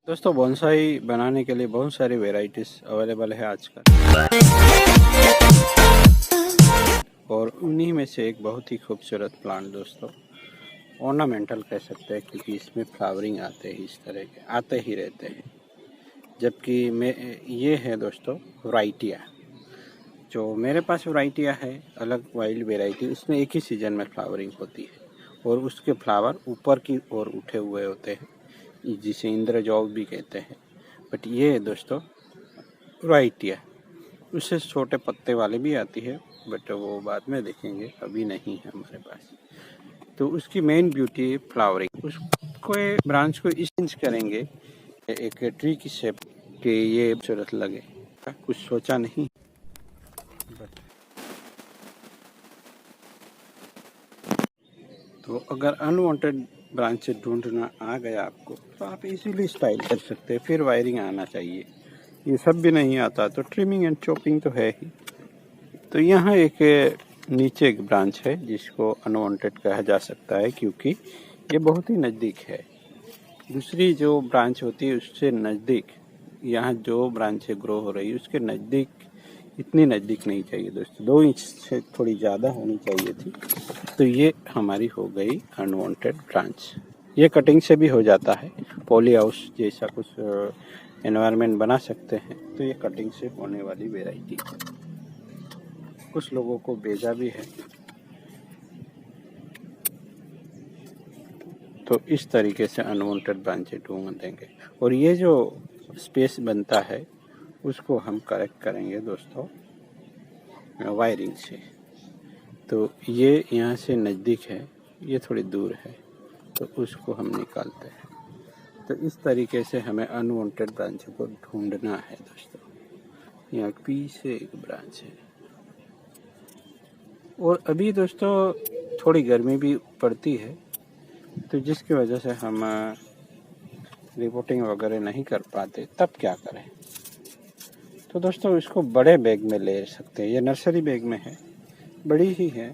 दोस्तों बोनसाई बनाने के लिए बहुत सारी वेराइटीज अवेलेबल है आजकल, और उन्हीं में से एक बहुत ही खूबसूरत प्लांट दोस्तों, ऑर्नामेंटल कह सकते हैं क्योंकि इसमें फ्लावरिंग आते ही इस तरह के आते ही रहते हैं। जबकि ये है दोस्तों वराइटिया। जो मेरे पास वराइटिया है अलग वाइल्ड वेराइटी, उसमें एक ही सीजन में फ्लावरिंग होती है और उसके फ्लावर ऊपर की ओर उठे हुए होते हैं, जिसे इंद्रजौग भी कहते हैं। बट ये दोस्तों वराइटिया, उससे छोटे पत्ते वाले भी आती है, बट वो बाद में देखेंगे, अभी नहीं है हमारे पास। तो उसकी मेन ब्यूटी है फ्लावरिंग। उसको ब्रांच को इंच करेंगे एक ट्री की शेप के, ये खूबसूरत लगे, कुछ सोचा नहीं। बट तो अगर अनवांटेड ब्रांचेस ढूंढना आ गया आपको, तो आप इजीली स्टाइल कर सकते हैं। फिर वायरिंग आना चाहिए, ये सब भी नहीं आता तो ट्रिमिंग एंड चॉपिंग तो है ही। तो यहाँ एक नीचे एक ब्रांच है जिसको अनवांटेड कहा जा सकता है, क्योंकि ये बहुत ही नज़दीक है। दूसरी जो ब्रांच होती है उससे नज़दीक, यहाँ जो ब्रांच ग्रो हो रही है उसके नज़दीक, इतनी नज़दीक नहीं चाहिए दोस्तों, 2 इंच से थोड़ी ज़्यादा होनी चाहिए थी। तो ये हमारी हो गई अनवांटेड ब्रांच। ये कटिंग से भी हो जाता है, पॉली हाउस जैसा कुछ एनवायरनमेंट बना सकते हैं। तो ये कटिंग से होने वाली वेराइटी है, कुछ लोगों को भेजा भी है। तो इस तरीके से अनवांटेड ब्रांचें ढूंढ देंगे, और ये जो स्पेस बनता है उसको हम करेक्ट करेंगे दोस्तों वायरिंग से। तो ये यहाँ से नज़दीक है, ये थोड़ी दूर है, तो उसको हम निकालते हैं। तो इस तरीके से हमें अनवांटेड ब्रांचों को ढूंढना है दोस्तों। यहाँ पीछे एक ब्रांच है, और अभी दोस्तों थोड़ी गर्मी भी पड़ती है, तो जिसकी वजह से हम रिपोर्टिंग वगैरह नहीं कर पाते। तब क्या करें? तो दोस्तों इसको बड़े बैग में ले सकते हैं। ये नर्सरी बैग में है, बड़ी ही है,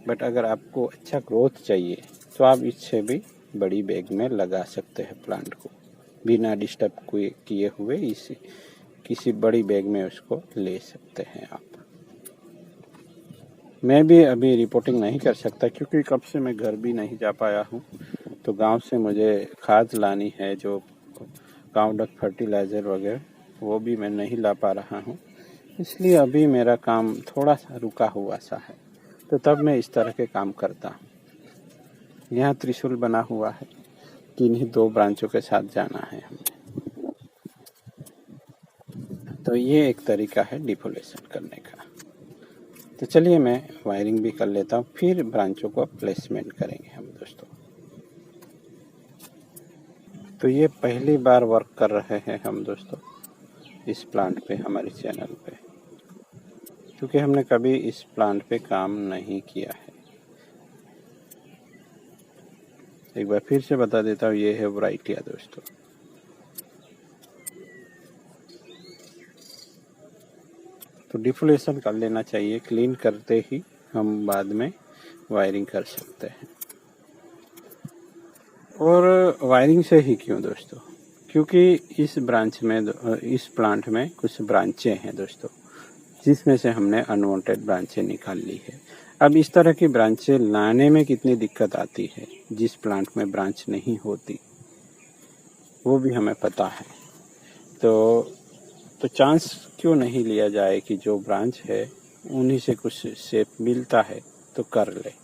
बट अगर आपको अच्छा ग्रोथ चाहिए तो आप इससे भी बड़ी बैग में लगा सकते हैं प्लांट को, बिना डिस्टर्ब किए हुए इसी किसी बड़ी बैग में उसको ले सकते हैं आप। मैं भी अभी रिपोर्टिंग नहीं कर सकता क्योंकि कब से मैं घर भी नहीं जा पाया हूँ। तो गांव से मुझे खाद लानी है, जो गांव डक फर्टिलाइज़र वगैरह, वो भी मैं नहीं ला पा रहा हूँ, इसलिए अभी मेरा काम थोड़ा सा रुका हुआ सा है। तो तब मैं इस तरह के काम करता हूँ। यहाँ त्रिशूल बना हुआ है, किन्हीं 2 ब्रांचों के साथ जाना है हमें। तो ये एक तरीका है डिफोलेशन करने का। तो चलिए मैं वायरिंग भी कर लेता हूँ, फिर ब्रांचों को प्लेसमेंट करेंगे हम दोस्तों। तो ये पहली बार वर्क कर रहे हैं हम दोस्तों इस प्लांट पे, हमारे चैनल पे, क्योंकि हमने कभी इस प्लांट पे काम नहीं किया है। एक बार फिर से बता देता हूँ, ये है वराइटिया दोस्तों। तो डिफोलेशन कर लेना चाहिए, क्लीन करते ही हम बाद में वायरिंग कर सकते हैं। और वायरिंग से ही क्यों दोस्तों? क्योंकि इस ब्रांच में, इस प्लांट में कुछ ब्रांचें हैं दोस्तों, जिसमें से हमने अनवांटेड ब्रांचें निकाल ली है। अब इस तरह की ब्रांचें लाने में कितनी दिक्कत आती है, जिस प्लांट में ब्रांच नहीं होती, वो भी हमें पता है। तो चांस क्यों नहीं लिया जाए कि जो ब्रांच है उन्हीं से कुछ शेप मिलता है तो कर ले।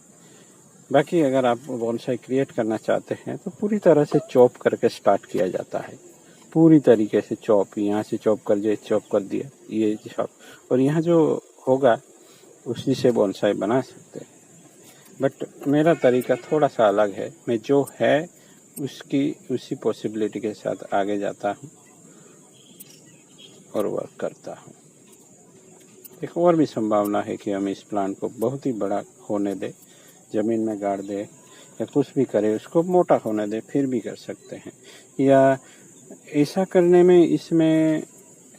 बाकी अगर आप बोनसाई क्रिएट करना चाहते हैं तो पूरी तरह से चॉप करके स्टार्ट किया जाता है, पूरी तरीके से चॉप, यहाँ से चॉप कर दिया, चॉप कर दिया, ये चॉप, और यहाँ जो होगा उसी से बोनसाई बना सकते हैं। बट मेरा तरीका थोड़ा सा अलग है, मैं जो है उसी पॉसिबिलिटी के साथ आगे जाता हूँ और वर्क करता हूँ। एक और भी संभावना है कि हम इस प्लांट को बहुत ही बड़ा होने दें, ज़मीन में गाड़ दे या कुछ भी करे, उसको मोटा होने दे, फिर भी कर सकते हैं। या ऐसा करने में इसमें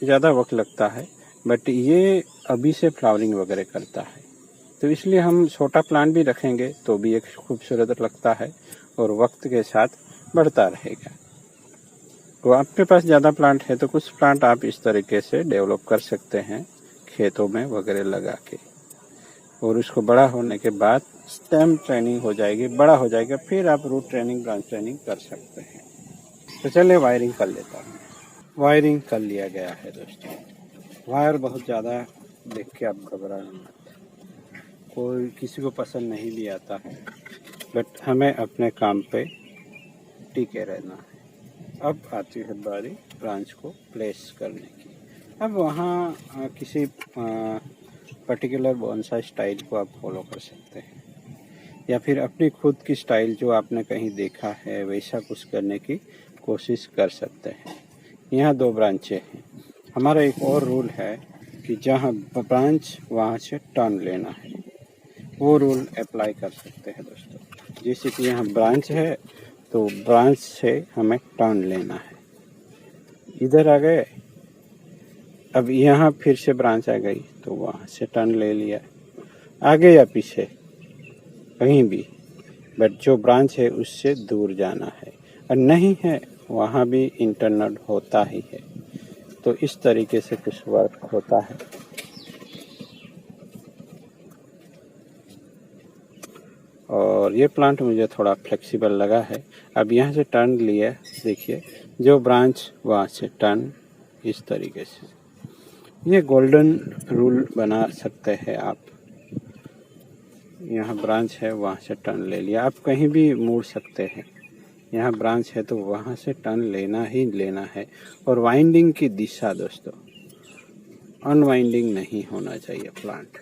ज़्यादा वक्त लगता है, बट ये अभी से फ्लावरिंग वगैरह करता है, तो इसलिए हम छोटा प्लांट भी रखेंगे तो भी एक खूबसूरत लगता है और वक्त के साथ बढ़ता रहेगा। तो आपके पास ज़्यादा प्लांट है तो कुछ प्लांट आप इस तरीके से डेवलप कर सकते हैं खेतों में वगैरह लगा के, और उसको बड़ा होने के बाद स्टेम ट्रेनिंग हो जाएगी, बड़ा हो जाएगा, फिर आप रूट ट्रेनिंग ब्रांच ट्रेनिंग कर सकते हैं। तो चलिए वायरिंग कर लेता हूँ। वायरिंग कर लिया गया है दोस्तों। वायर बहुत ज़्यादा देख के आप घबराना मत, कोई किसी को पसंद नहीं भी आता है, बट हमें अपने काम पे टिके रहना है। अब आती है बारी ब्रांच को प्लेस करने की। अब वहाँ किसी पर्टिकुलर बोनसाई स्टाइल को आप फॉलो कर सकते हैं, या फिर अपनी खुद की स्टाइल जो आपने कहीं देखा है वैसा कुछ करने की कोशिश कर सकते हैं। यहाँ 2 ब्रांचें हैं। हमारा एक और रूल है कि जहाँ ब्रांच वहाँ से टर्न लेना है, वो रूल अप्लाई कर सकते हैं दोस्तों। जैसे कि यहाँ ब्रांच है तो ब्रांच से हमें टर्न लेना है। इधर आ गए, अब यहाँ फिर से ब्रांच आ गई तो वहाँ से टर्न ले लिया, आगे या पीछे कहीं भी, बट जो ब्रांच है उससे दूर जाना है, और नहीं है वहाँ भी इंटरनल होता ही है। तो इस तरीके से कुछ वर्क होता है। और ये प्लांट मुझे थोड़ा फ्लेक्सिबल लगा है। अब यहाँ से टर्न लिया, देखिए जो ब्रांच वहाँ से टर्न, इस तरीके से ये गोल्डन रूल बना सकते हैं आप। यहाँ ब्रांच है वहाँ से टर्न ले लिया, आप कहीं भी मुड़ सकते हैं। यहाँ ब्रांच है तो वहाँ से टर्न लेना ही लेना है। और वाइंडिंग की दिशा दोस्तों, अनवाइंडिंग नहीं होना चाहिए प्लांट।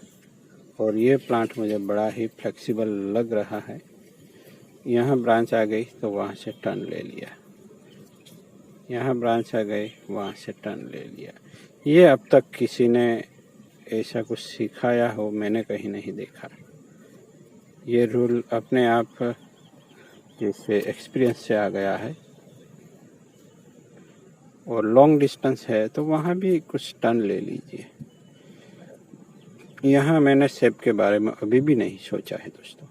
और ये प्लांट मुझे बड़ा ही फ्लेक्सिबल लग रहा है। यहाँ ब्रांच आ गई तो वहाँ से टर्न ले लिया, यहाँ ब्रांच आ गई वहाँ से टर्न ले लिया। ये अब तक किसी ने ऐसा कुछ सिखाया हो मैंने कहीं नहीं देखा। ये रूल अपने आप जैसे एक्सपीरियंस से आ गया है। और लॉन्ग डिस्टेंस है तो वहाँ भी कुछ टर्न ले लीजिए। यहाँ मैंने शेप के बारे में अभी भी नहीं सोचा है दोस्तों।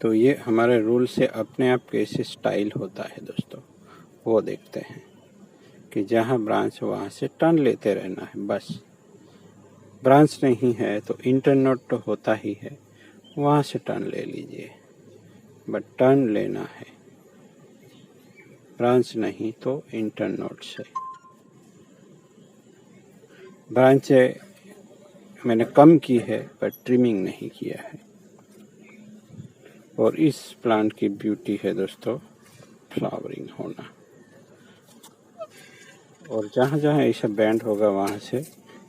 तो ये हमारे रूल से अपने आप कैसे स्टाइल होता है दोस्तों, वो देखते हैं कि जहाँ ब्रांच वहाँ से टर्न लेते रहना है बस। ब्रांच नहीं है तो इंटरनोट तो होता ही है, वहाँ से टर्न ले लीजिए, बट टर्न लेना है, ब्रांच नहीं तो इंटरनोट से। ब्रांच मैंने कम की है पर ट्रिमिंग नहीं किया है। और इस प्लांट की ब्यूटी है दोस्तों फ्लावरिंग होना। और जहाँ जहाँ ऐसा बैंड होगा वहाँ से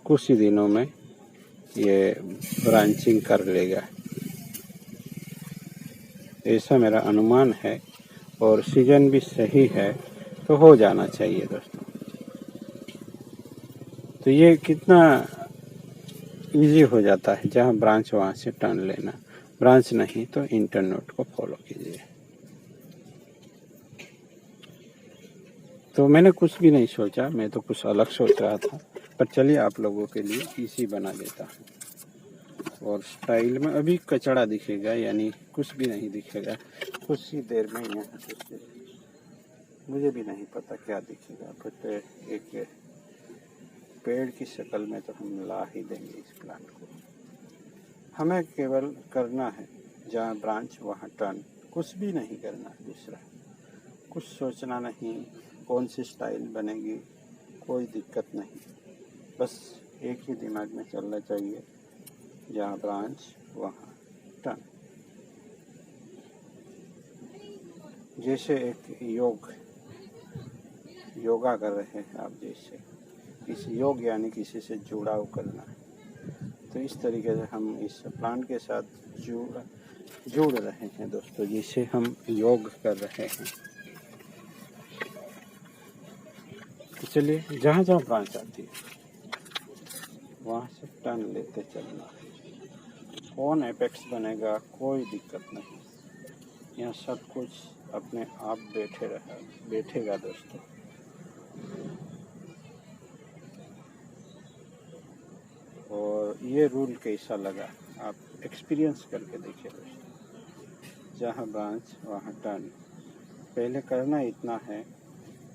कुछ ही दिनों में ये ब्रांचिंग कर लेगा, ऐसा मेरा अनुमान है। और सीजन भी सही है तो हो जाना चाहिए दोस्तों। तो ये कितना इजी हो जाता है, जहाँ ब्रांच वहाँ से टर्न लेना, ब्रांच नहीं तो इंटरनोट को फॉलो कीजिए। तो मैंने कुछ भी नहीं सोचा, मैं तो कुछ अलग सोच रहा था, पर चलिए आप लोगों के लिए इसी बना देता हूँ। और स्टाइल में अभी कचड़ा दिखेगा, यानी कुछ भी नहीं दिखेगा। कुछ ही देर में यहाँ कुछ, मुझे भी नहीं पता क्या दिखेगा, बट एक पेड़ की शक्ल में तो हम ला ही देंगे इस प्लांट को। हमें केवल करना है जहाँ ब्रांच वहाँ टर्न, कुछ भी नहीं करना दूसरा, कुछ सोचना नहीं कौन सी स्टाइल बनेगी, कोई दिक्कत नहीं, बस एक ही दिमाग में चलना चाहिए, जहाँ ब्रांच वहाँ टर्न। जैसे एक योगा कर रहे हैं आप, जैसे किसी योग यानी किसी से जुड़ाव करना है, तो इस तरीके से हम इस प्लांट के साथ जुड़ रहे हैं दोस्तों, जिसे हम योग कर रहे हैं। तो चलिए जहाँ जहाँ ब्रांच आती है वहाँ से टर्न लेते चलना। कौन एपेक्स बनेगा कोई दिक्कत नहीं, यहाँ सब कुछ अपने आप बैठेगा दोस्तों। और ये रूल कैसा लगा आप एक्सपीरियंस करके देखिए दोस्तों। जहाँ ब्रांच वहाँ टर्न, पहले करना इतना है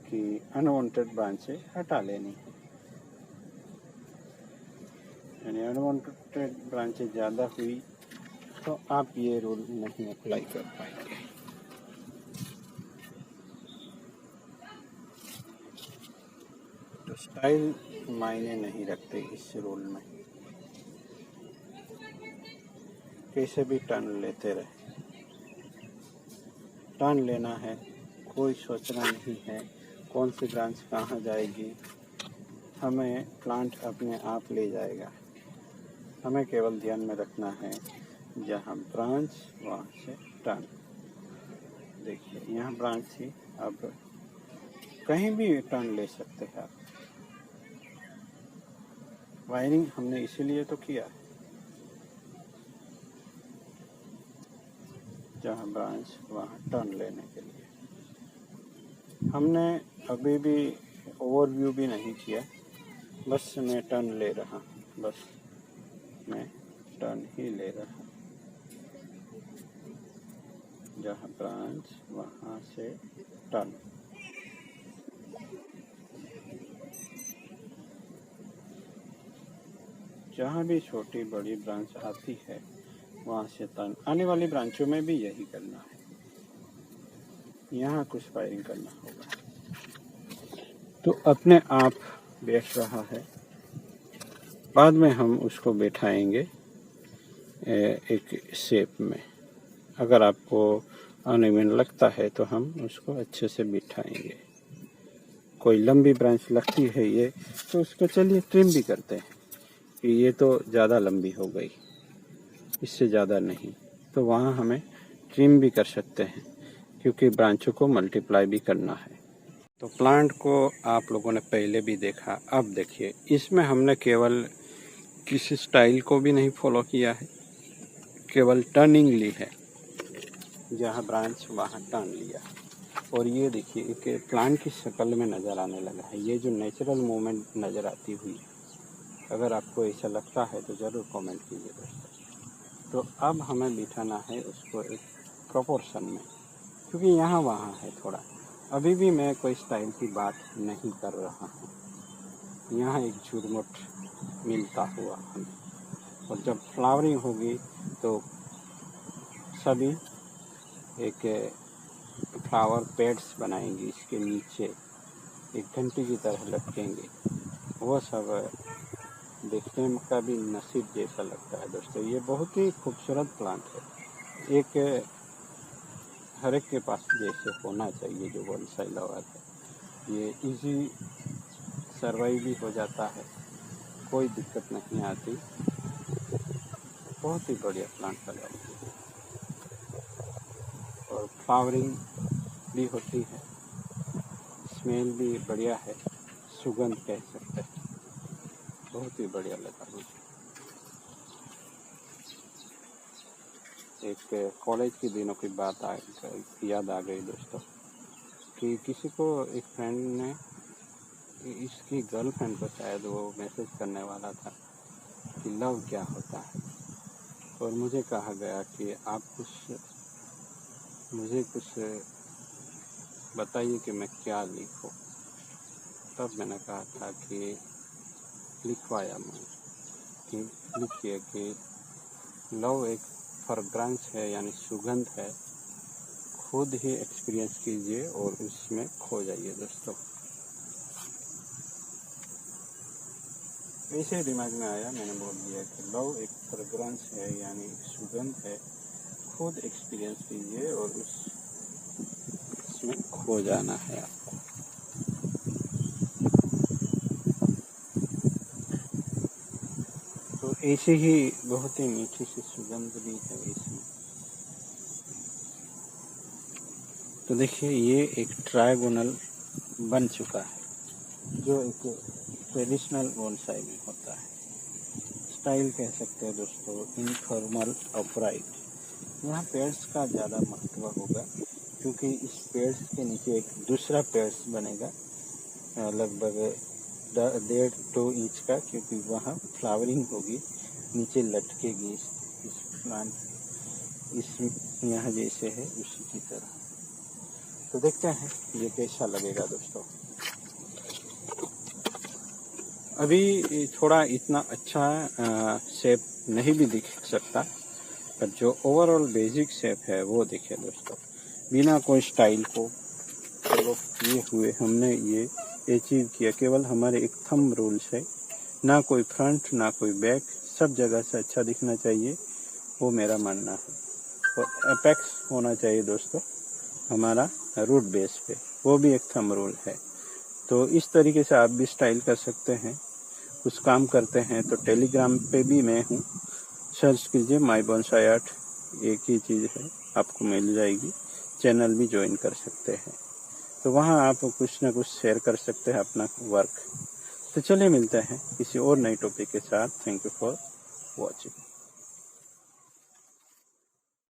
कि अनवांटेड ब्रांचें हटा लेनी है, यानी अनवांटेड ब्रांचें ज़्यादा हुई तो आप ये रूल नहीं अप्लाई कर पाएंगे। तो स्टाइल मायने नहीं रखते इस रूल में, कैसे भी टर्न लेते रहे। टर्न लेना है, कोई सोचना नहीं है कौन सी ब्रांच कहाँ जाएगी, हमें प्लांट अपने आप ले जाएगा। हमें केवल ध्यान में रखना है जहाँ ब्रांच वहाँ से टर्न। देखिए यहाँ ब्रांच थी, अब कहीं भी टर्न ले सकते हैं आप। वायरिंग हमने इसीलिए तो किया है, जहाँ ब्रांच वहाँ टर्न लेने के लिए। हमने अभी भी ओवरव्यू भी नहीं किया, बस मैं टर्न ले रहा हूँ, बस मैं टर्न ही ले रहा हूँ। जहाँ ब्रांच वहाँ से टर्न। जहाँ भी छोटी बड़ी ब्रांच आती है वहाँ से टर्न। आने वाली ब्रांचों में भी यही करना है, यहाँ कुछ फायरिंग करना होगा। तो अपने आप बैठ रहा है, बाद में हम उसको बैठाएंगे एक शेप में। अगर आपको अनइवन लगता है तो हम उसको अच्छे से बिठाएंगे। कोई लंबी ब्रांच लगती है ये, तो उसको चलिए ट्रिम भी करते हैं कि ये तो ज़्यादा लंबी हो गई, इससे ज़्यादा नहीं, तो वहाँ हमें ट्रिम भी कर सकते हैं, क्योंकि ब्रांचों को मल्टीप्लाई भी करना है। तो प्लांट को आप लोगों ने पहले भी देखा, अब देखिए इसमें हमने केवल किसी स्टाइल को भी नहीं फॉलो किया है, केवल टर्निंग ली है, जहाँ ब्रांच वहाँ टर्न लिया। और ये देखिए एक प्लांट की शक्ल में नज़र आने लगा है, ये जो नेचुरल मूवमेंट नज़र आती हुई है। अगर आपको ऐसा लगता है तो ज़रूर कमेंट कीजिए दोस्तों। तो अब हमें बिठाना है उसको एक प्रोपोर्शन में, क्योंकि यहाँ वहाँ है थोड़ा। अभी भी मैं कोई स्टाइल की बात नहीं कर रहा हूँ, यहाँ एक झुरमुट मिलता हुआ हमें। और जब फ्लावरिंग होगी तो सभी एक फ्लावर पैड्स बनाएंगे, इसके नीचे एक घंटी की तरह लटकेंगे। वो सब देखने का भी नसीब जैसा लगता है दोस्तों। ये बहुत ही खूबसूरत प्लांट है, एक हर एक के पास जैसे होना चाहिए जो बोनसाई लवर है। ये इजी सर्वाइव भी हो जाता है, कोई दिक्कत नहीं आती, बहुत ही बढ़िया प्लांट लगा हुआ है। और फ्लावरिंग भी होती है, स्मेल भी बढ़िया है, सुगंध कह सकते हैं, बहुत ही बढ़िया लगा मुझे। एक कॉलेज के दिनों की बात याद आ गई दोस्तों, कि किसी को एक फ्रेंड ने, इसकी गर्लफ्रेंड को शायद वो मैसेज करने वाला था कि लव क्या होता है, और मुझे कहा गया कि आप मुझे कुछ बताइए कि मैं क्या लिखूं। तब मैंने कहा था कि लिखवाया मैं कि लिखिए कि लव एक फ्रेग्रेंस है, यानी सुगंध है, खुद ही एक्सपीरियंस कीजिए और उसमें खो जाइए दोस्तों। ऐसे दिमाग में आया, मैंने बोल दिया कि लव एक फ्रेग्रेंस है, यानी सुगंध है, खुद एक्सपीरियंस कीजिए और उसमें खो जाना है आपको। तो ऐसे ही बहुत ही मीठी सी सुगंध भी है इसमें। तो देखिए ये एक ट्रायगोनल बन चुका है, जो एक ट्रेडिशनल बोनसाई में होता है। स्टाइल कह सकते हैं दोस्तों, इनफॉर्मल अपराइट। यहाँ पेड्स का ज़्यादा महत्व होगा, क्योंकि इस पेड्स के नीचे एक दूसरा पेड्स बनेगा लगभग 1.5-2 इंच का, क्योंकि वहाँ फ्लावरिंग होगी, नीचे लटकेगी इस प्लांट, इस यहाँ जैसे है उसी की तरह। तो देखते हैं ये कैसा लगेगा दोस्तों। अभी थोड़ा इतना अच्छा शेप नहीं भी दिख सकता, पर जो ओवरऑल बेसिक शेप है वो दिखे दोस्तों। बिना कोई स्टाइल को फॉलो किए हुए हमने ये अचीव किया, केवल हमारे एक थंब रूल से। ना कोई फ्रंट ना कोई बैक, सब जगह से अच्छा दिखना चाहिए, वो मेरा मानना है। और एपेक्स होना चाहिए दोस्तों हमारा रूट बेस पे, वो भी एक थंब रूल है। तो इस तरीके से आप भी स्टाइल कर सकते हैं। कुछ काम करते हैं तो टेलीग्राम पे भी मैं हूँ, सर्च कीजिए माई बोनसाई आर्ट, एक ही चीज़ है, आपको मिल जाएगी। चैनल भी ज्वाइन कर सकते हैं, तो वहाँ आप कुछ ना कुछ शेयर कर सकते हैं अपना वर्क। तो चलिए मिलते हैं किसी और नई टॉपिक के साथ। Thank you for watching.